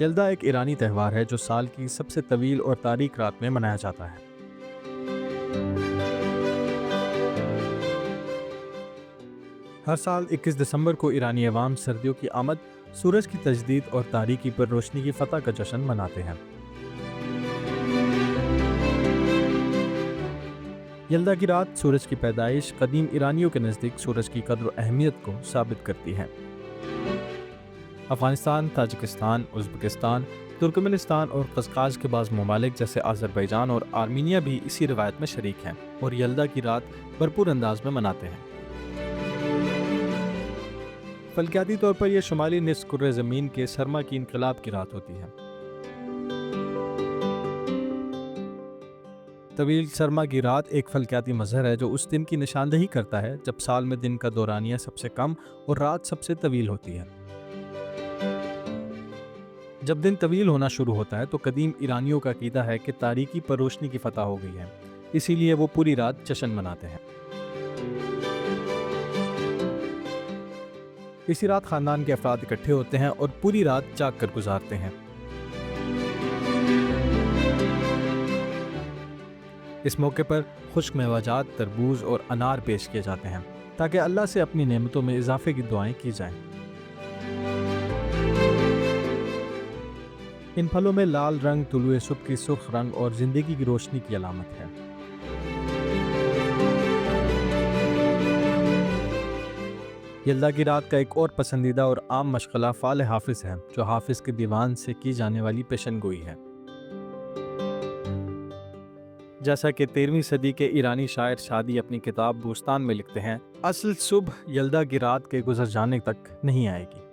یلدا ایک ایرانی تہوار ہے جو سال کی سب سے طویل اور تاریک رات میں منایا جاتا ہے۔ ہر سال 21 دسمبر کو ایرانی عوام سردیوں کی آمد، سورج کی تجدید اور تاریکی پر روشنی کی فتح کا جشن مناتے ہیں۔ یلدا کی رات، سورج کی پیدائش، قدیم ایرانیوں کے نزدیک سورج کی قدر و اہمیت کو ثابت کرتی ہے۔ افغانستان، تاجکستان، ازبکستان، ترکمنستان اور قزقاز کے بعض ممالک جیسے آذربائیجان اور آرمینیا بھی اسی روایت میں شریک ہیں اور یلدا کی رات بھرپور انداز میں مناتے ہیں۔ فلکیاتی طور پر یہ شمالی نصف کرۂ زمین کے سرما کی انقلاب کی رات ہوتی ہے۔ طویل سرما کی رات ایک فلکیاتی مظہر ہے جو اس دن کی نشاندہی کرتا ہے جب سال میں دن کا دورانیہ سب سے کم اور رات سب سے طویل ہوتی ہے۔ جب دن طویل ہونا شروع ہوتا ہے تو قدیم ایرانیوں کا عقیدہ ہے کہ تاریکی پر روشنی کی فتح ہو گئی ہے، اسی لیے وہ پوری رات جشن مناتے ہیں۔ اسی رات خاندان کے افراد اکٹھے ہوتے ہیں اور پوری رات جاگ کر گزارتے ہیں۔ اس موقع پر خشک میوہ جات، تربوز اور انار پیش کیے جاتے ہیں تاکہ اللہ سے اپنی نعمتوں میں اضافے کی دعائیں کی جائیں۔ ان پھلوں میں لال رنگ طلوع صبح کی سرخ رنگ اور زندگی کی روشنی کی علامت ہے۔ یلدا کی رات کا ایک اور پسندیدہ اور عام مشغلہ فال حافظ ہے، جو حافظ کے دیوان سے کی جانے والی پیشن گوئی ہے۔ جیسا کہ 13ویں صدی کے ایرانی شاعر شادی اپنی کتاب بوستان میں لکھتے ہیں، اصل صبح یلدا کی رات کے گزر جانے تک نہیں آئے گی۔